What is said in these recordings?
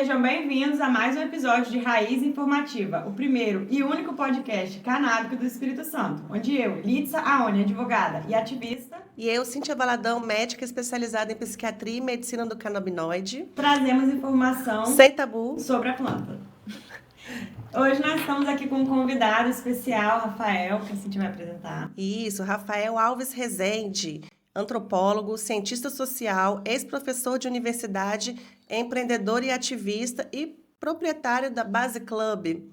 Sejam bem-vindos a mais um episódio de Raiz Informativa, o primeiro e único podcast canábico do Espírito Santo, onde eu, Litsa Aone, advogada e ativista, e eu, Cíntia Valadão, médica especializada em psiquiatria e medicina do canabinoide, trazemos informação sem tabu sobre a planta. Hoje nós estamos aqui com um convidado especial, Rafael, que a Cíntia vai apresentar. Isso, Rafael Alves Rezende, antropólogo, cientista social, ex-professor de universidade, empreendedor e ativista e proprietário da Base Club.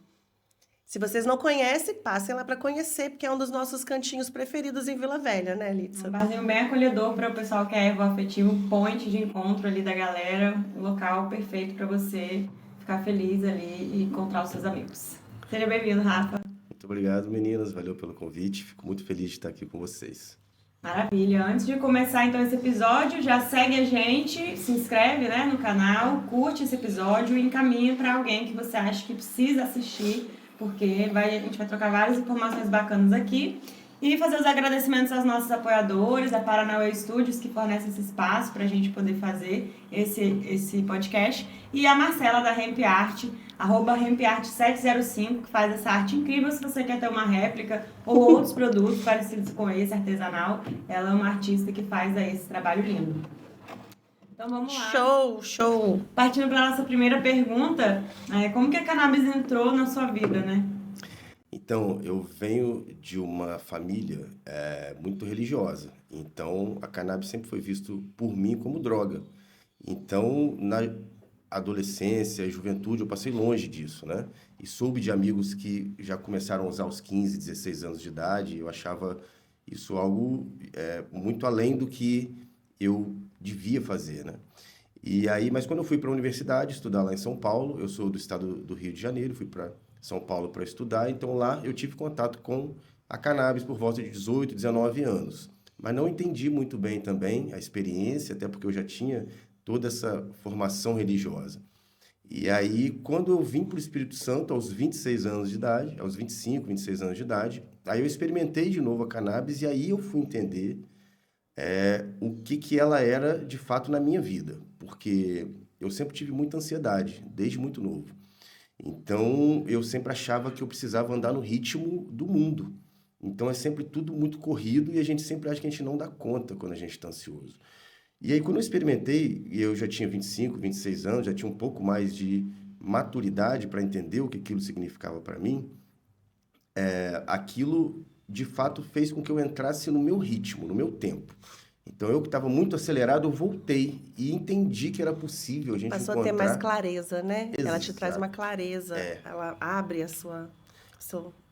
Se vocês não conhecem, passem lá para conhecer, porque é um dos nossos cantinhos preferidos em Vila Velha, né, Litsa? Um barzinho bem acolhedor para o pessoal que é evoafetivo, um point de encontro ali da galera, um local perfeito para você ficar feliz ali e encontrar os seus amigos. Seja bem-vindo, Rafa. Muito obrigado, meninas. Valeu pelo convite. Fico muito feliz de estar aqui com vocês. Maravilha. Antes de começar, então, esse episódio, já segue a gente, se inscreve, né, no canal, curte esse episódio e encaminha para alguém que você acha que precisa assistir, porque a gente vai trocar várias informações bacanas aqui e fazer os agradecimentos aos nossos apoiadores, a Paranauê Studios, que fornece esse espaço para a gente poder fazer esse podcast, e a Marcela da Hemp Art, @hempart705, que faz essa arte incrível. Se você quer ter uma réplica ou outros produtos parecidos com esse, artesanal, ela é uma artista que faz aí esse trabalho lindo. Então vamos lá. Show! Partindo para a nossa primeira pergunta, como que a cannabis entrou na sua vida, né? Então, eu venho de uma família muito religiosa. Então, a cannabis sempre foi visto por mim como droga. Então, na adolescência e juventude, eu passei longe disso, né? E soube de amigos que já começaram a usar aos 15, 16 anos de idade. Eu achava isso algo muito além do que eu devia fazer, né? E aí, mas quando eu fui para a universidade estudar lá em São Paulo, eu sou do estado do Rio de Janeiro, fui para São Paulo para estudar, então lá eu tive contato com a cannabis por volta de 18, 19 anos. Mas não entendi muito bem também a experiência, até porque eu já tinha toda essa formação religiosa. E aí, quando eu vim para o Espírito Santo, aos 26 anos de idade, aos 25, 26 anos de idade, aí eu experimentei de novo a cannabis e aí eu fui entender o que ela era de fato na minha vida, porque eu sempre tive muita ansiedade, desde muito novo. Então, eu sempre achava que eu precisava andar no ritmo do mundo. Então, é sempre tudo muito corrido e a gente sempre acha que a gente não dá conta quando a gente está ansioso. E aí, quando eu experimentei, e eu já tinha 25, 26 anos, já tinha um pouco mais de maturidade para entender o que aquilo significava para mim, aquilo, de fato, fez com que eu entrasse no meu ritmo, no meu tempo. Então, eu que estava muito acelerado, eu voltei e entendi que era possível a gente Passou encontrar... a ter mais clareza, né? Exato. Ela te traz uma clareza, ela abre a sua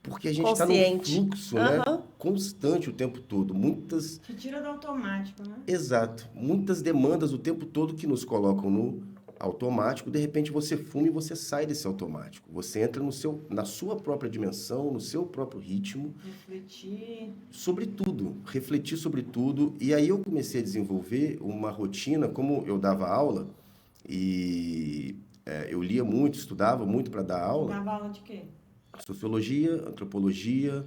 Porque a gente está num fluxo, né, constante o tempo todo. Muitas... Te tira do automático, né? Exato. Muitas demandas o tempo todo que nos colocam no automático, de repente você fuma e você sai desse automático. Você entra na sua própria dimensão, no seu próprio ritmo. Refletir sobre tudo. E aí eu comecei a desenvolver uma rotina, como eu dava aula, e eu lia muito, estudava muito para dar aula. Dava aula de quê? Sociologia, antropologia,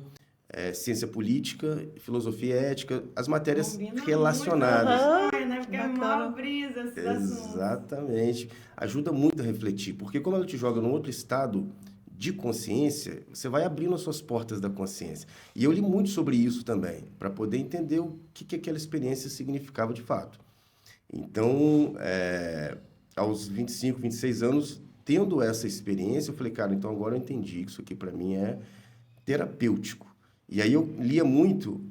ciência política, filosofia ética, as matérias relacionadas. Muito, né? Porque é uma brisa esses assuntos. Exatamente. Ajuda muito a refletir, porque como ela te joga num outro estado de consciência, você vai abrindo as suas portas da consciência. E eu li muito sobre isso também, para poder entender o que aquela experiência significava de fato. Então, aos 25, 26 anos, tendo essa experiência, eu falei, cara, então agora eu entendi que isso aqui para mim é terapêutico. E aí eu lia muito,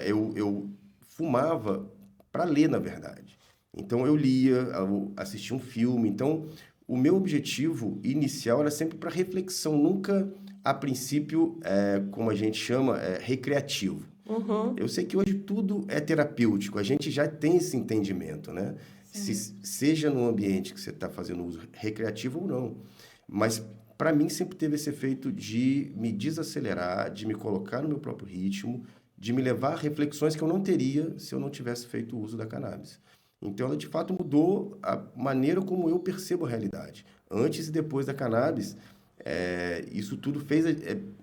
eu fumava para ler, na verdade. Então eu lia, eu assistia um filme. Então o meu objetivo inicial era sempre para reflexão, nunca a princípio, como a gente chama, recreativo. Uhum. Eu sei que hoje tudo é terapêutico, a gente já tem esse entendimento, né? Seja no ambiente que você está fazendo uso recreativo ou não. Mas para mim sempre teve esse efeito de me desacelerar, de me colocar no meu próprio ritmo, de me levar a reflexões que eu não teria se eu não tivesse feito o uso da cannabis. Então, ela de fato mudou a maneira como eu percebo a realidade. Antes e depois da cannabis, isso tudo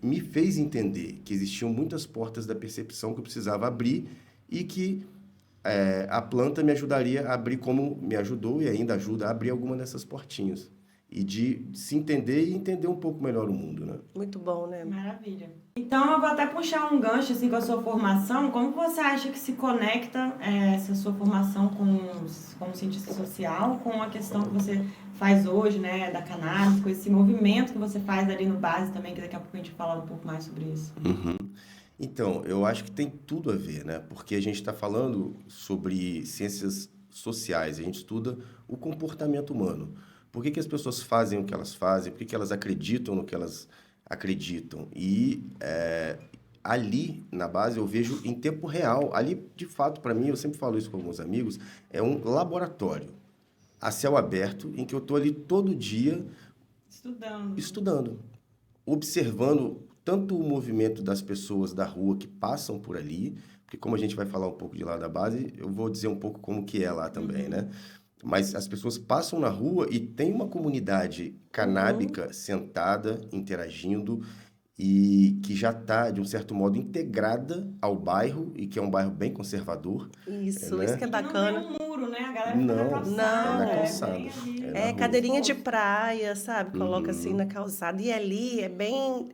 me fez entender que existiam muitas portas da percepção que eu precisava abrir e que a planta me ajudaria a abrir, como me ajudou e ainda ajuda a abrir alguma dessas portinhas. e de se entender e entender um pouco melhor o mundo, né? Muito bom, né? Maravilha. Então, eu vou até puxar um gancho assim, com a sua formação. Como você acha que se conecta essa sua formação como cientista social com a questão que você faz hoje, né, da cannabis, com esse movimento que você faz ali no Base também, que daqui a pouco a gente vai falar um pouco mais sobre isso. Então, eu acho que tem tudo a ver, né? Porque a gente está falando sobre ciências sociais, a gente estuda o comportamento humano. Por que que as pessoas fazem o que elas fazem? Por que que elas acreditam no que elas acreditam? E ali, na base, eu vejo em tempo real. Ali, de fato, para mim, eu sempre falo isso com alguns amigos, é um laboratório a céu aberto em que eu estou ali todo dia estudando, observando tanto o movimento das pessoas da rua que passam por ali, porque como a gente vai falar um pouco de lá da base, eu vou dizer um pouco como que é lá também, né? Mas as pessoas passam na rua e tem uma comunidade canábica sentada, interagindo, e que já está, de um certo modo, integrada ao bairro, e que é um bairro bem conservador. Isso né? que é E bacana. não tem um muro, né? A galera fica Não, na calçada. Não. É na calçada. Bem ali. É na É rua. cadeirinha de praia, sabe? Coloca assim na calçada. E ali é bem.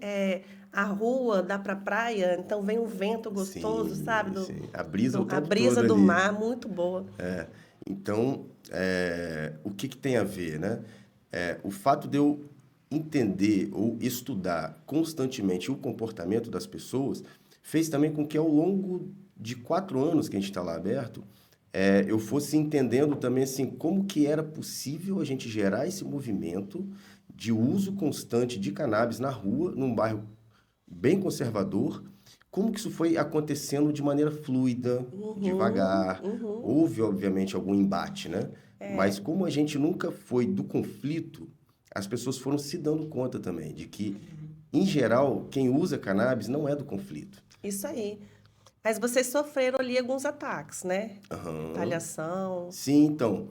A rua dá pra praia, então vem um vento gostoso, Sim, sabe? sim. A brisa o A tempo brisa todo do ali. mar, muito boa. Então, o que que tem a ver, né? O fato de eu entender ou estudar constantemente o comportamento das pessoas fez também com que ao longo de 4 anos que a gente está lá aberto, eu fosse entendendo também assim como que era possível a gente gerar esse movimento de uso constante de cannabis na rua, num bairro bem conservador, como que isso foi acontecendo de maneira fluida, devagar. Houve, obviamente, algum embate, né? Mas como a gente nunca foi do conflito, as pessoas foram se dando conta também de que, em geral, quem usa cannabis não é do conflito. Isso aí. Mas vocês sofreram ali alguns ataques, né? Aham. Retaliação. Sim, então,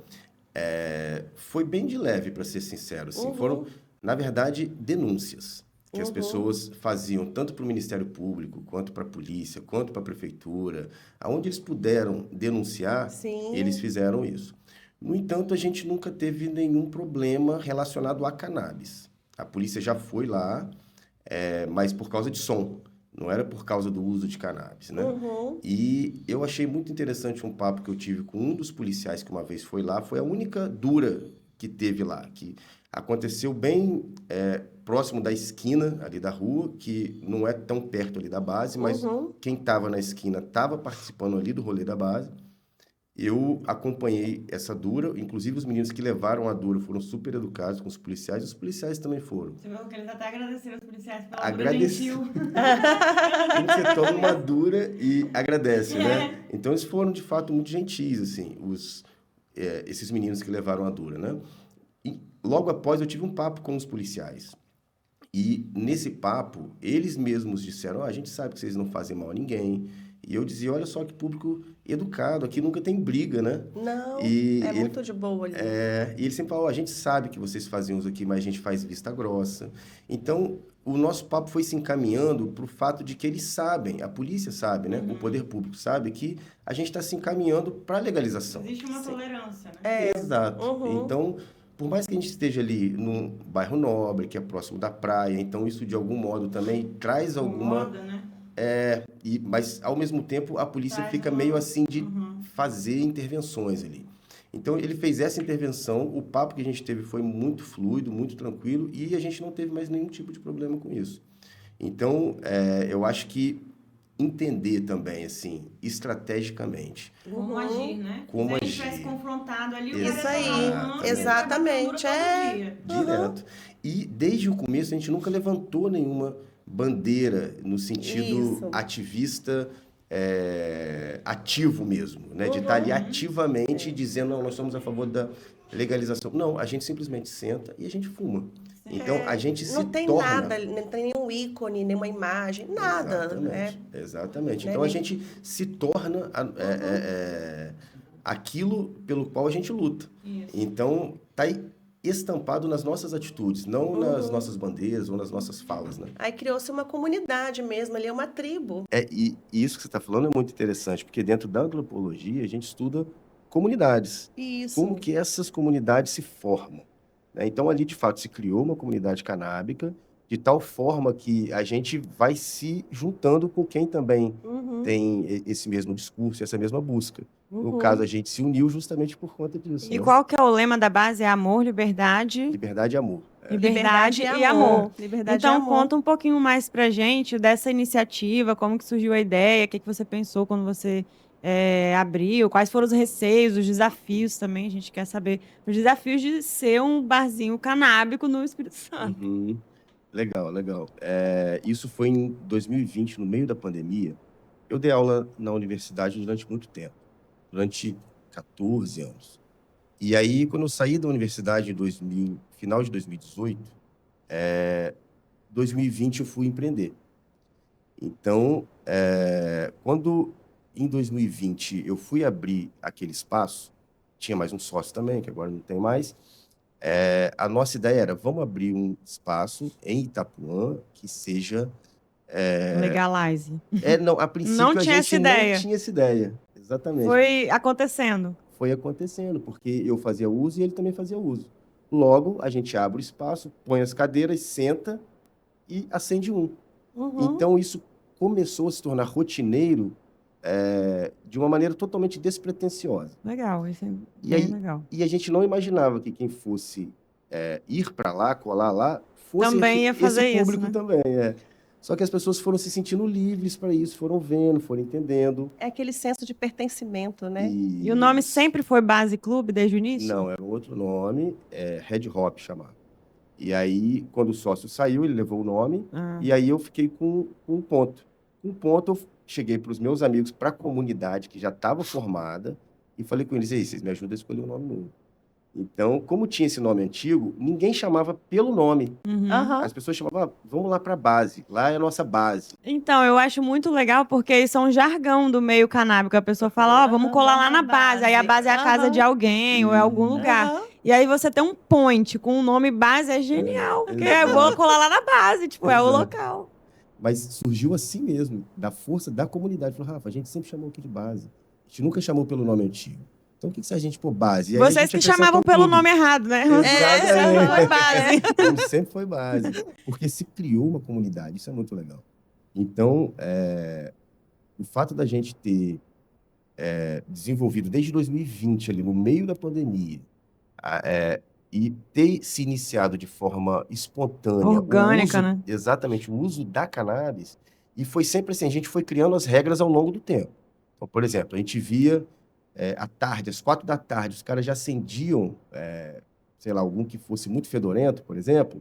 foi bem de leve, para ser sincero. Assim. Foram, na verdade, denúncias que as pessoas faziam tanto para o Ministério Público, quanto para a polícia, quanto para a prefeitura. Aonde eles puderam denunciar, Sim. eles fizeram isso. No entanto, a gente nunca teve nenhum problema relacionado a cannabis. A polícia já foi lá, mas por causa de som. Não era por causa do uso de cannabis, né? E eu achei muito interessante um papo que eu tive com um dos policiais que uma vez foi lá. Foi a única dura que teve lá, que aconteceu bem próximo da esquina ali da rua, que não é tão perto ali da base, mas quem estava na esquina estava participando ali do rolê da base. Eu acompanhei essa dura, inclusive os meninos que levaram a dura foram super educados com os policiais também foram. Você viu que eles até agradeceram os policiais pela dura Agradeci. gentil. Você toma uma dura e agradece, né? Então, eles foram, de fato, muito gentis, assim, esses meninos que levaram a dura, né? E logo após, eu tive um papo com os policiais. E, nesse papo, eles mesmos disseram, a gente sabe que vocês não fazem mal a ninguém. E eu dizia, olha só que público educado, aqui nunca tem briga, né? Não, E muito de boa ali. E ele sempre falou, a gente sabe que vocês faziam isso aqui, mas a gente faz vista grossa. Então, o nosso papo foi se encaminhando para o fato de que eles sabem, a polícia sabe, né? O poder público sabe que a gente está se encaminhando para a legalização. Existe uma tolerância, né? Exato. Então, por mais que a gente esteja ali num bairro nobre, que é próximo da praia, então isso de algum modo também traz alguma... Incomoda, né? Mas, ao mesmo tempo, a polícia fica meio assim de fazer intervenções ali. Então, ele fez essa intervenção, o papo que a gente teve foi muito fluido, muito tranquilo, e a gente não teve mais nenhum tipo de problema com isso. Então, eu acho que entender também, assim, estrategicamente. Como agir, né? Como Se a gente agir. tivesse confrontado ali, o Isso cara ia aí, falar, exatamente, todo dia. Direto. E, desde o começo, a gente nunca levantou nenhuma bandeira no sentido Isso. ativista, ativo mesmo, né? De estar ali ativamente dizendo, não, nós somos a favor da legalização. Não, a gente simplesmente senta e a gente fuma. Então, a gente se Não tem torna... nada, não tem nenhum ícone, nenhuma imagem, nada. Exatamente. Né, Então, a nem- gente se torna aquilo pelo qual a gente luta. Isso. Então, tá aí estampado nas nossas atitudes, não nas nossas bandeiras ou nas nossas falas, né? Aí criou-se uma comunidade mesmo, ali é uma tribo. E isso que você está falando é muito interessante, porque dentro da antropologia a gente estuda comunidades. Isso. Como que essas comunidades se formam, né? Então, ali, de fato, se criou uma comunidade canábica, de tal forma que a gente vai se juntando com quem também tem esse mesmo discurso, essa mesma busca. No caso, a gente se uniu justamente por conta disso. E né? qual que é o lema da base? É amor, liberdade... Liberdade e amor. Liberdade e amor. Liberdade Então, e amor. conta um pouquinho mais pra gente dessa iniciativa, como que surgiu a ideia, o que você pensou quando você abriu, quais foram os receios, os desafios também, a gente quer saber. Os desafios de ser um barzinho canábico no Espírito Santo. Uhum. Legal, legal. Isso foi em 2020, no meio da pandemia. Eu dei aula na universidade durante muito tempo, durante 14 anos. E aí, quando eu saí da universidade em final de 2018, 2020 eu fui empreender. Então, quando em 2020 eu fui abrir aquele espaço, tinha mais um sócio também, que agora não tem mais, a nossa ideia era, vamos abrir um espaço em Itapuã que seja... Legalize. Não, a princípio Não a tinha gente essa ideia. não tinha essa ideia. Exatamente. Foi acontecendo. Foi acontecendo, porque eu fazia uso e ele também fazia uso. Logo, a gente abre o espaço, põe as cadeiras, senta e acende um. Então, isso começou a se tornar rotineiro de uma maneira totalmente despretensiosa. Legal, isso é E bem aí- legal. E a gente não imaginava que quem fosse ir para lá, colar lá, fosse Também ia fazer esse isso, público né? também. Só que as pessoas foram se sentindo livres para isso, foram vendo, foram entendendo. É aquele senso de pertencimento, né? E o nome sempre foi Base Clube desde o início? Não, era um outro nome, Red Hop chamava. E aí, quando o sócio saiu, ele levou o nome, e aí eu fiquei com um ponto. Com um ponto, eu cheguei para os meus amigos, para a comunidade que já estava formada, e falei com eles, ei, vocês me ajudam a escolher um nome novo. Então, como tinha esse nome antigo, ninguém chamava pelo nome. Aham. As pessoas chamavam, vamos lá para a base, lá é a nossa base. Então, eu acho muito legal porque isso é um jargão do meio canábico. A pessoa fala, vamos colar lá na base. Aí a base é a casa de alguém ou é algum lugar. Aham. E aí você tem um point com o nome base, é genial. Porque eu vou colar lá na base, tipo, é o Exato. local. Mas surgiu assim mesmo, da força da comunidade. Falou, Rafa, a gente sempre chamou aqui de base. A gente nunca chamou pelo nome antigo. Então, o que se a gente pôr base? E aí a Vocês gente que acrescenta chamavam um pelo clube. nome errado, né? Exatamente. Foi base. Sempre foi base. Porque se criou uma comunidade, isso é muito legal. Então, o fato da gente ter desenvolvido desde 2020, ali no meio da pandemia, e ter se iniciado de forma espontânea, Orgânica, né? Exatamente, o uso da cannabis, e foi sempre assim, a gente foi criando as regras ao longo do tempo. Então, por exemplo, a gente via à tarde, às 4 da tarde, os caras já acendiam, sei lá, algum que fosse muito fedorento, por exemplo,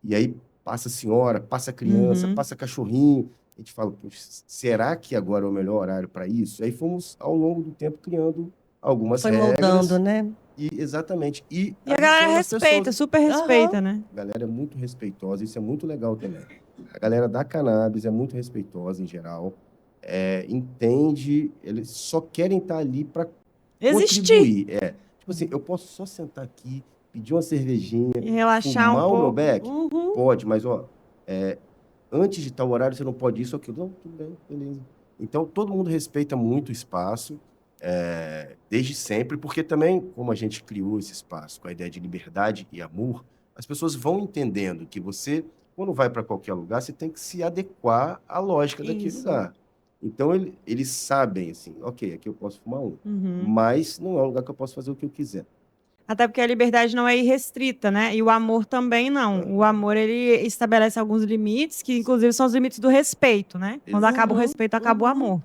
e aí passa a senhora, passa a criança, passa cachorrinho. A gente fala, poxa, será que agora é o melhor horário para isso? Aí fomos, ao longo do tempo, criando algumas Foi regras. moldando, né? Exatamente. E E a galera avisando as respeita, pessoas. super respeita, né? A galera é muito respeitosa, isso é muito legal também. A galera da cannabis é muito respeitosa em geral. Entende, eles só querem estar ali para Existir. contribuir. Tipo assim, eu posso só sentar aqui, pedir uma cervejinha, E relaxar fumar um o meu pouco. beck? Pode, mas antes de tal horário você não pode isso ou aquilo. Não, tudo bem, beleza. Então todo mundo respeita muito o espaço, desde sempre, porque também, como a gente criou esse espaço com a ideia de liberdade e amor, as pessoas vão entendendo que você, quando vai para qualquer lugar, você tem que se adequar à lógica daquele Isso. lugar. Então eles sabem assim, ok, aqui eu posso fumar Uhum. mas não é um lugar que eu posso fazer o que eu quiser. Até porque a liberdade não é irrestrita, né? E o amor também não. O amor, ele estabelece alguns limites, que inclusive são os limites do respeito, né? Quando acaba o respeito, acaba o amor.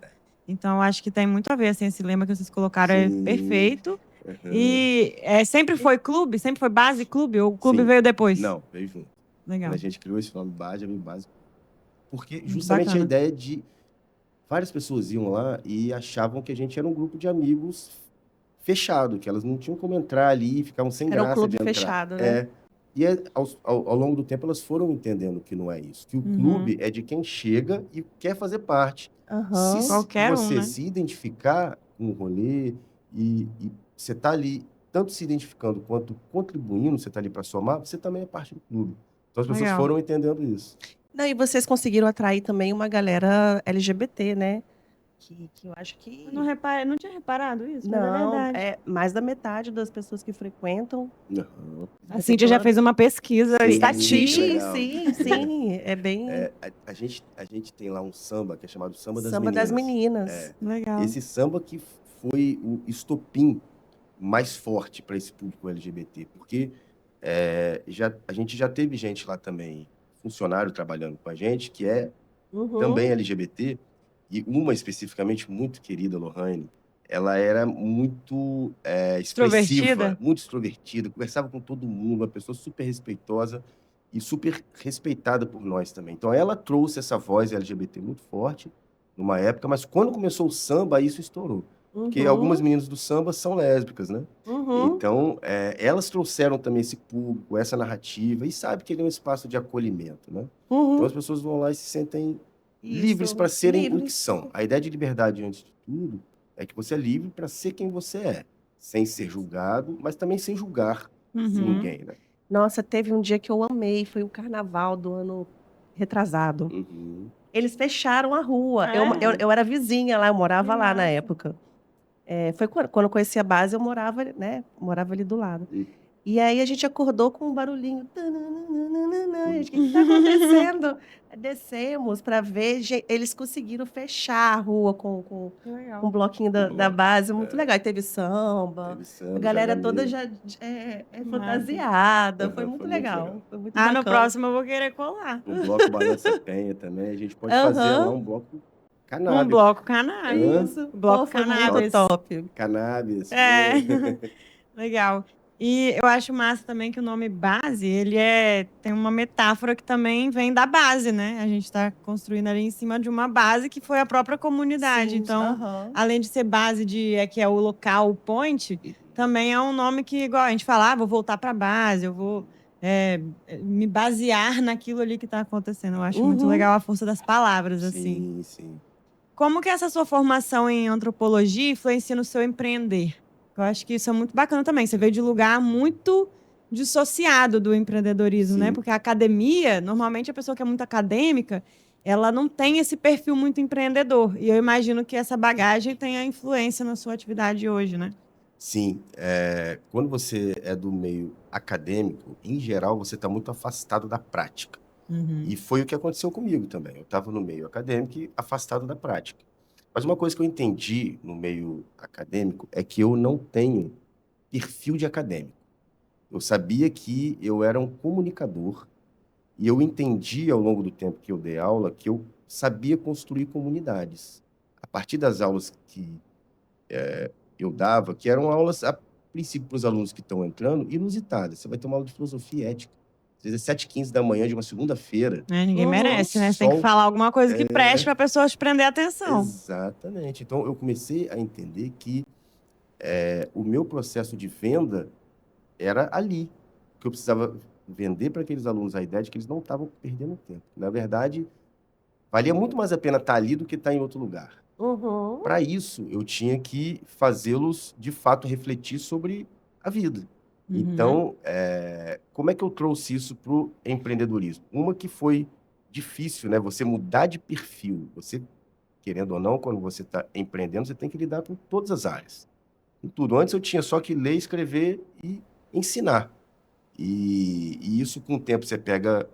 Então, eu acho que tem muito a ver, assim, esse lema que vocês colocaram Sim. é perfeito. Uhum. E sempre foi clube? Sempre foi base clube? Ou o clube Sim. veio depois? Não, veio junto. Legal. Quando a gente criou esse nome base, veio base. Porque justamente Bacana. a ideia de... Várias pessoas iam lá e achavam que a gente era um grupo de amigos fechado, que elas não tinham como entrar ali e ficavam sem Era um graça clube de entrar. fechado, né? E ao longo do tempo elas foram entendendo que não é isso. Que o clube é de quem chega e quer fazer parte. Aham. Se Qualquer um, você né? se identificar com o rolê e você está ali tanto se identificando quanto contribuindo, você está ali para somar, você também é parte do clube. Então as pessoas Legal. foram entendendo isso. Não, e vocês conseguiram atrair também uma galera LGBT, né? que eu acho que... Eu não tinha reparado isso, mas é Não, verdade. mais da metade das pessoas que frequentam. Não. A Cíntia já fez uma pesquisa Sim, estatística. legal. Sim, é bem A gente tem lá um samba que é chamado Samba das samba das Meninas. meninas. Legal. Esse samba que foi o estopim mais forte para esse público LGBT, porque a gente já teve gente lá também, funcionário trabalhando com a gente, que é também LGBT, e uma especificamente muito querida, Lohane, ela era muito expressiva, Extrovertida? muito extrovertida, conversava com todo mundo, uma pessoa super respeitosa e super respeitada por nós também. Então ela trouxe essa voz LGBT muito forte numa época, mas quando começou o samba, isso estourou. Porque algumas meninas do samba são lésbicas, né? Então, elas trouxeram também esse público, essa narrativa, e sabe que ele é um espaço de acolhimento, né? Então, as pessoas vão lá e se sentem livres para serem o que são. A ideia de liberdade, antes de tudo, é que você é livre para ser quem você é, sem ser julgado, mas também sem julgar ninguém, né? Nossa, teve um dia que eu amei, foi o carnaval do ano retrasado. Eles fecharam a rua. Eu era vizinha lá, eu morava lá na época. Foi quando eu conheci a base, eu morava, né? Morava ali do lado. E aí a gente acordou com um barulhinho. O que está acontecendo? Descemos para ver. Eles conseguiram fechar a rua com um bloquinho da base. Muito legal. E teve samba. A galera toda já fantasiada. Foi muito legal. Foi muito bacana. No próximo eu vou querer colar. O bloco Balança Penha também. A gente pode fazer lá um bloco cannabis. Um bloco cannabis. Isso. Bloco foi cannabis. muito top. Cannabis. Legal. E eu acho massa também que o nome base, ele tem uma metáfora que também vem da base, né? A gente está construindo ali em cima de uma base que foi a própria comunidade. Sim, então, além de ser base que é o local, o point, também é um nome que, igual a gente fala, vou voltar para a base, eu vou me basear naquilo ali que está acontecendo. Eu acho muito legal a força das palavras, assim. Sim. Como que essa sua formação em antropologia influencia no seu empreender? Eu acho que isso é muito bacana também. Você veio de lugar muito dissociado do empreendedorismo, né? Porque a academia, normalmente a pessoa que é muito acadêmica, ela não tem esse perfil muito empreendedor. E eu imagino que essa bagagem tenha influência na sua atividade hoje, né? Sim. Quando você é do meio acadêmico, em geral, você está muito afastado da prática. E foi o que aconteceu comigo também. Eu estava no meio acadêmico e afastado da prática. Mas uma coisa que eu entendi no meio acadêmico é que eu não tenho perfil de acadêmico. Eu sabia que eu era um comunicador e eu entendi ao longo do tempo que eu dei aula que eu sabia construir comunidades. A partir das aulas que eu dava, que eram aulas, a princípio, para os alunos que estão entrando, inusitadas. Você vai ter uma aula de filosofia e ética. Às vezes é 7h15 da manhã de uma segunda-feira. Ninguém merece, né? Você tem que falar alguma coisa que preste para a pessoa te prender a atenção. Exatamente. Então, eu comecei a entender que o meu processo de venda era ali. Que eu precisava vender para aqueles alunos a ideia de que eles não estavam perdendo tempo. Na verdade, valia muito mais a pena estar ali do que estar em outro lugar. Para isso, eu tinha que fazê-los, de fato, refletir sobre a vida. Então, como é que eu trouxe isso para o empreendedorismo? Uma que foi difícil, né? Você mudar de perfil. Você, querendo ou não, quando você está empreendendo, você tem que lidar com todas as áreas. Com tudo. Antes eu tinha só que ler, escrever e ensinar. E isso, com o tempo, você pega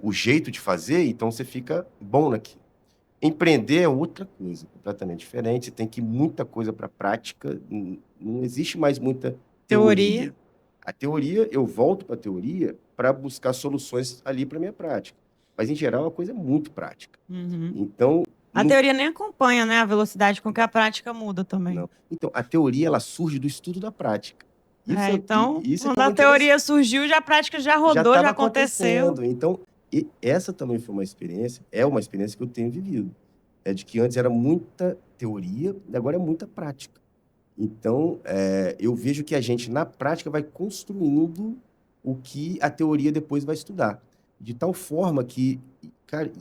o jeito de fazer, então você fica bom naquilo. Empreender é outra coisa, completamente diferente. Você tem que ir muita coisa para a prática. Não existe mais muita teoria. A teoria, eu volto para a teoria para buscar soluções ali para a minha prática. Mas, em geral, a coisa é muito prática. Então... A teoria nem acompanha, né, a velocidade com que a prática muda também. Não. Então, a teoria, ela surge do estudo da prática. Quando a teoria surgiu, a prática já rodou, já aconteceu. Então, essa também foi uma experiência que eu tenho vivido. É de que antes era muita teoria, e agora é muita prática. Então, eu vejo que a gente, na prática, vai construindo o que a teoria depois vai estudar. De tal forma que, cara,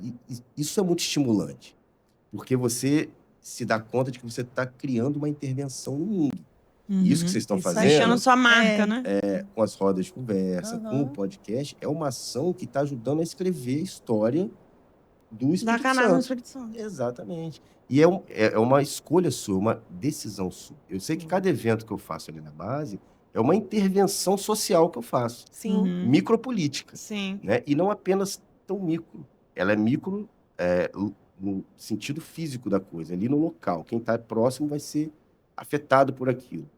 isso é muito estimulante. Porque você se dá conta de que você está criando uma intervenção no mundo. Isso que vocês estão fazendo... Deixando sua marca, né? Com as rodas de conversa, com o podcast, é uma ação que está ajudando a escrever a história do Da Espírito cannabis no Santo. Espírito Santo. Exatamente. E é uma escolha sua, uma decisão sua. Eu sei que cada evento que eu faço ali na base é uma intervenção social que eu faço, Sim. Uhum. micropolítica, Sim. né? E não apenas tão micro. Ela é micro no sentido físico da coisa, ali no local. Quem está próximo vai ser afetado por aquilo.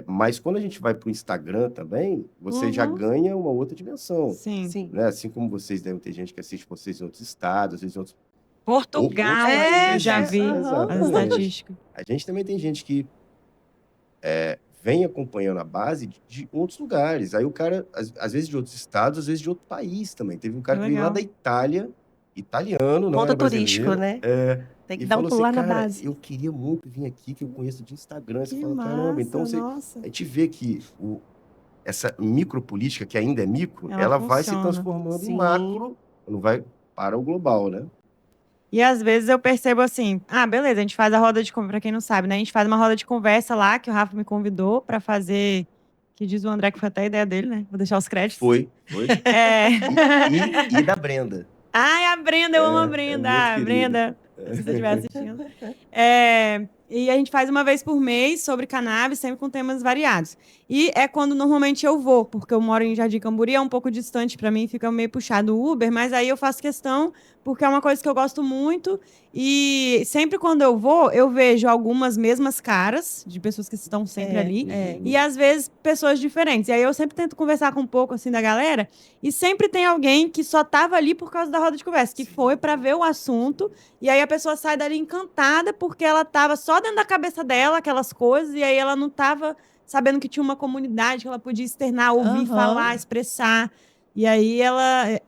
Mas quando a gente vai para o Instagram também, você já ganha uma outra dimensão. Sim. Sim. Né? Assim como vocês devem ter gente que assiste vocês em outros estados, às vezes em outros Portugal, outros eu já países. vi Exatamente. as estatísticas. A gente também tem gente que vem acompanhando a base de outros lugares. Aí o cara, às vezes de outros estados, às vezes de outro país também. Teve um cara que veio lá Legal. da Itália, italiano, não Ponto era turístico, brasileiro. né? Tem que E dar um falou pulo lá assim, na cara, base. eu queria muito vir aqui, que eu conheço de Instagram. Você Que fala, caramba, então massa, você... nossa. A gente vê que essa micropolítica, que ainda é micro, Ela ela vai se funciona. transformando Sim. em macro, não vai para o global, né? E às vezes eu percebo assim, beleza, a gente faz a roda de conversa, pra quem não sabe, né? A gente faz uma roda de conversa lá, que o Rafa me convidou pra fazer, que diz o André que foi até a ideia dele, né? Vou deixar os créditos. Foi. É. E da Brenda. Ai, a Brenda, eu amo a Brenda. muito querida. Brenda, se você estiver assistindo. E a gente faz uma vez por mês sobre cannabis, sempre com temas variados. E é quando normalmente eu vou, porque eu moro em Jardim Camburi, é um pouco distante para mim, fica meio puxado o Uber, mas aí eu faço questão, porque é uma coisa que eu gosto muito. E sempre quando eu vou, eu vejo algumas mesmas caras, de pessoas que estão sempre ali. E às vezes pessoas diferentes. E aí eu sempre tento conversar com um pouco assim da galera, e sempre tem alguém que só tava ali por causa da roda de conversa, que foi para ver o assunto, e aí a pessoa sai dali encantada porque ela tava só dentro da cabeça dela, aquelas coisas, e aí ela não tava sabendo que tinha uma comunidade que ela podia externar, ouvir, falar, expressar. E aí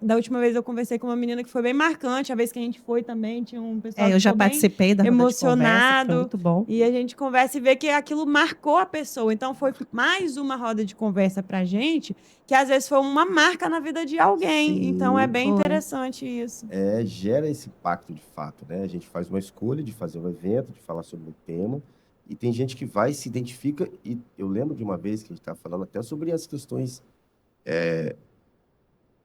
da última vez eu conversei com uma menina que foi bem marcante, a vez que a gente foi também, tinha um pessoal Eu que já ficou bem participei da roda de conversa, emocionado. foi muito bom. E a gente conversa e vê que aquilo marcou a pessoa. Então foi mais uma roda de conversa pra gente, que às vezes foi uma marca na vida de alguém. Sim, então é bem foi. interessante isso. Gera esse impacto de fato, né? A gente faz uma escolha de fazer um evento, de falar sobre um tema, e tem gente que vai, se identifica, e eu lembro de uma vez que a gente estava falando até sobre as questões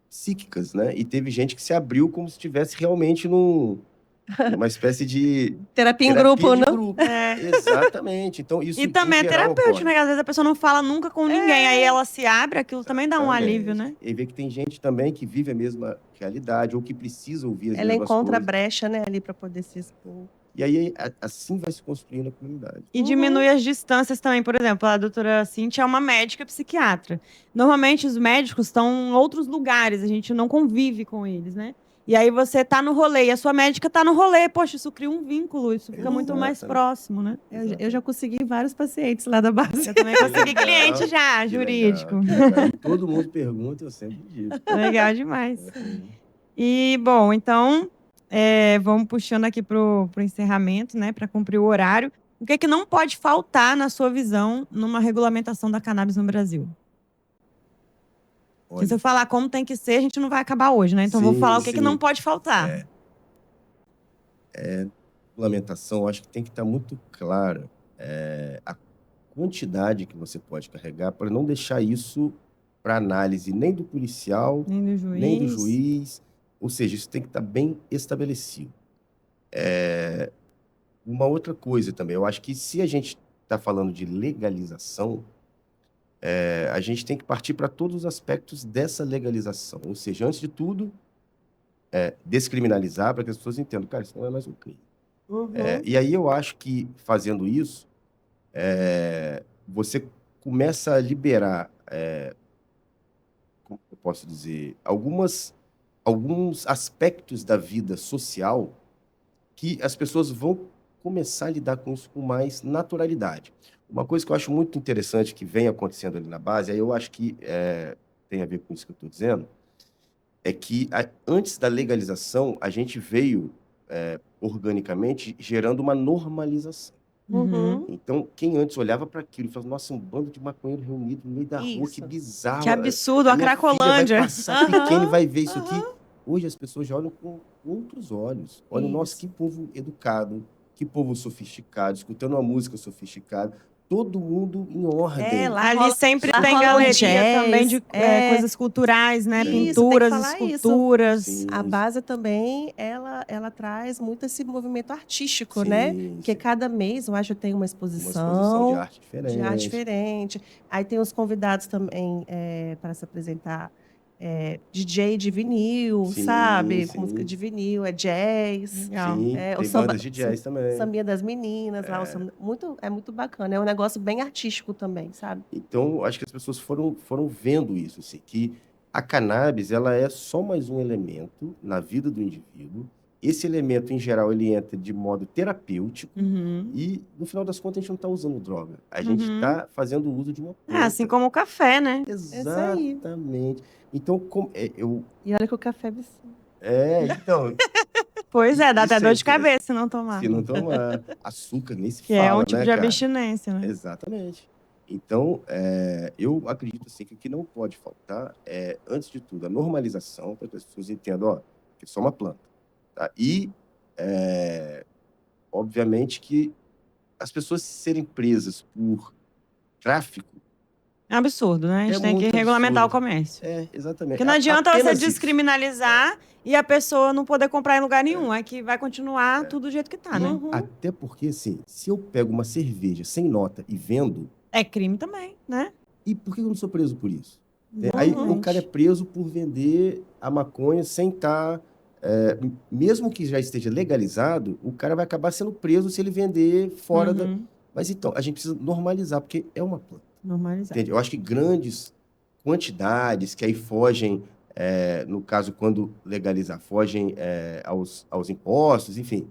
psíquicas, né? E teve gente que se abriu como se estivesse realmente numa espécie de Terapia em grupo, de não? grupo. Exatamente. Então, isso E também em é geral terapêutico, ocorre. né? Às vezes a pessoa não fala nunca com ninguém, aí ela se abre, aquilo também dá um alívio, né? E vê que tem gente também que vive a mesma realidade ou que precisa ouvir as Ela mesmas encontra a coisas. brecha, né, ali para poder se expor. E aí, assim vai se construindo a comunidade. E diminui as distâncias também. Por exemplo, a doutora Cíntia é uma médica psiquiatra. Normalmente, os médicos estão em outros lugares, a gente não convive com eles, né? E aí você tá no rolê, e a sua médica tá no rolê. Poxa, isso cria um vínculo, isso fica muito mais próximo, né? Eu já consegui vários pacientes lá da base. Eu também consegui cliente já, Que jurídico. legal. E todo mundo pergunta, eu sempre digo. Legal demais. E, bom, então, vamos puxando aqui pro encerramento, né, para cumprir o horário. O que não pode faltar, na sua visão, numa regulamentação da cannabis no Brasil? Porque se eu falar como tem que ser, a gente não vai acabar hoje, né? Então, vou falar o que não pode faltar. Regulamentação, acho que tem que estar muito clara a quantidade que você pode carregar para não deixar isso para análise nem do policial, nem do juiz. Ou seja, isso tem que estar bem estabelecido. Uma outra coisa também, eu acho que se a gente está falando de legalização, a gente tem que partir para todos os aspectos dessa legalização. Ou seja, antes de tudo, descriminalizar para que as pessoas entendam, cara, isso não é mais um crime. E aí eu acho que, fazendo isso, você começa a liberar, como eu posso dizer, alguns aspectos da vida social que as pessoas vão começar a lidar com isso com mais naturalidade. Uma coisa que eu acho muito interessante que vem acontecendo ali na base, aí eu acho que tem a ver com isso que eu estou dizendo, é que antes da legalização, a gente veio organicamente gerando uma normalização. Então, quem antes olhava para aquilo e falava, nossa, um bando de maconheiro reunido no meio da rua, que bizarro. Que absurdo, a Cracolândia. Vai passar pequeno e vai ver isso aqui. Hoje as pessoas já olham com outros olhos. Olha, nossa, que povo educado, que povo sofisticado, escutando uma música sofisticada. todo mundo em ordem. Lá Ali rola- sempre lá tem rola um galeria jazz, também de coisas culturais, né? Isso, tem que Pinturas, falar isso. esculturas. Sim, A base também, ela traz muito esse movimento artístico, né? sim, Porque sim. cada mês, eu acho, tem uma Uma exposição de arte diferente. de arte diferente. Aí tem os convidados também para se apresentar. DJ de vinil, Sim, sabe? sim. Música de vinil, jazz. Legal. Sim, O tem bandas de jazz também. Sambinha das meninas, lá, é muito bacana. É um negócio bem artístico também, sabe? Então, acho que as pessoas foram vendo isso, assim, que a cannabis ela é só mais um elemento na vida do indivíduo. Esse elemento, em geral, ele entra de modo terapêutico Uhum. e, no final das contas, a gente não está usando droga. A gente está fazendo uso de uma planta. Assim como o café, né? Exatamente. Então, E olha que o café é vicia. então, Pois é, dá Isso até é dor de interessante. cabeça se não tomar. se não tomar açúcar, nem se Que fala, é um tipo né, de cara? abstinência, né? Exatamente. Então, eu acredito assim, que o que não pode faltar é, antes de tudo, a normalização, para que as pessoas entendam, que é só uma planta. Tá? E, obviamente, que as pessoas serem presas por tráfico É um absurdo, né? A gente É tem que muito regulamentar absurdo. o comércio. Exatamente. Porque não adianta você Apenas isso. descriminalizar e a pessoa não poder comprar em lugar nenhum. É que vai continuar tudo do jeito que tá, né? Até porque, assim, se eu pego uma cerveja sem nota e vendo, É crime também, né? e por que eu não sou preso por isso? Aí o cara é preso por vender a maconha sem estar... mesmo que já esteja legalizado, o cara vai acabar sendo preso se ele vender fora da... Mas então, a gente precisa normalizar, porque é uma planta. Normalizar. Entende? Eu acho que grandes quantidades que aí fogem, no caso, quando legalizar, fogem aos impostos, enfim.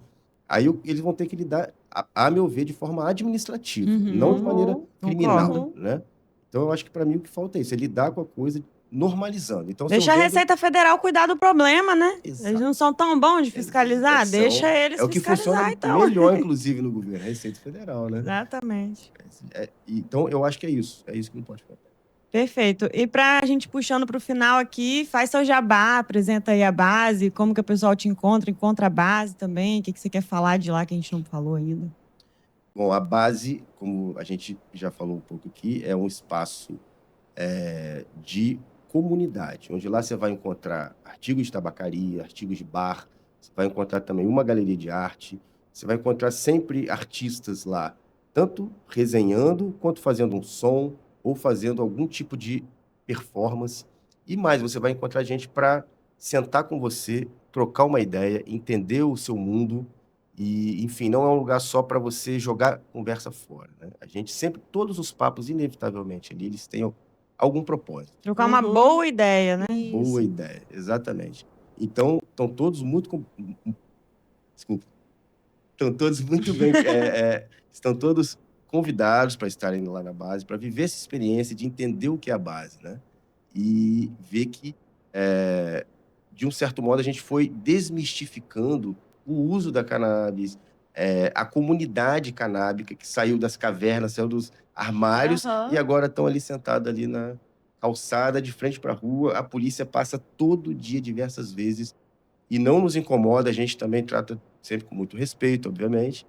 Aí eles vão ter que lidar, a meu ver, de forma administrativa, não de maneira criminal, né? Então, eu acho que para mim o que falta é isso, é lidar com a coisa normalizando. Então, se Deixa eu a vendo- Receita Federal cuidar do problema, né? Exato. Eles não são tão bons de fiscalizar? Deixa eles É o que fiscalizar, funciona então. melhor, inclusive, no governo, a Receita Federal, né? Exatamente. Então, eu acho que é isso que não pode faltar. Perfeito. E pra gente puxando pro final aqui, faz seu jabá, apresenta aí a base, como que o pessoal te encontra a base também, o que você quer falar de lá que a gente não falou ainda. Bom, a base, como a gente já falou um pouco aqui, é um espaço de comunidade, onde lá você vai encontrar artigos de tabacaria, artigos de bar, você vai encontrar também uma galeria de arte, você vai encontrar sempre artistas lá, tanto resenhando, quanto fazendo um som, ou fazendo algum tipo de performance. E mais, você vai encontrar gente para sentar com você, trocar uma ideia, entender o seu mundo. E, enfim, não é um lugar só para você jogar conversa fora, né? A gente sempre, todos os papos, inevitavelmente, ali, eles têm algum propósito. Trocar uma boa ideia, né? Boa ideia, exatamente. Então, estão todos muito... Desculpa. Estão todos muito bem... estão todos convidados para estarem lá na base, para viver essa experiência de entender o que é a base, né? E ver que, de um certo modo, a gente foi desmistificando o uso da cannabis, a comunidade canábica que saiu das cavernas, saiu dos armários e agora estão ali sentados ali na calçada, de frente para a rua. A polícia passa todo dia, diversas vezes, e não nos incomoda. A gente também trata sempre com muito respeito, obviamente.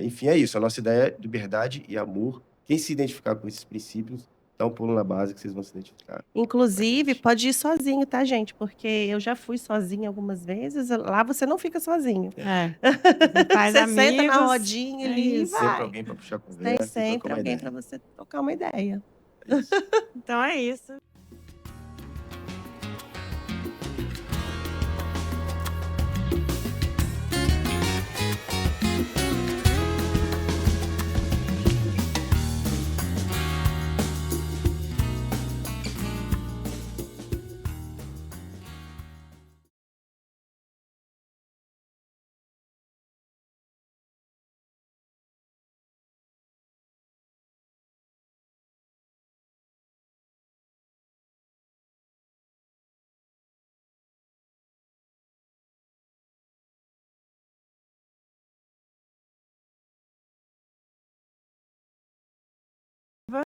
Enfim, é isso. A nossa ideia é liberdade e amor. Quem se identificar com esses princípios, dá um pulo na base que vocês vão se identificar. Inclusive, pode ir sozinho, tá, gente? Porque eu já fui sozinha algumas vezes. Lá você não fica sozinho. Faz Você amigos. senta na rodinha ali e Sempre vai. alguém para puxar conversa. Tem e trocar sempre uma alguém ideia. para você trocar uma ideia. Então é isso.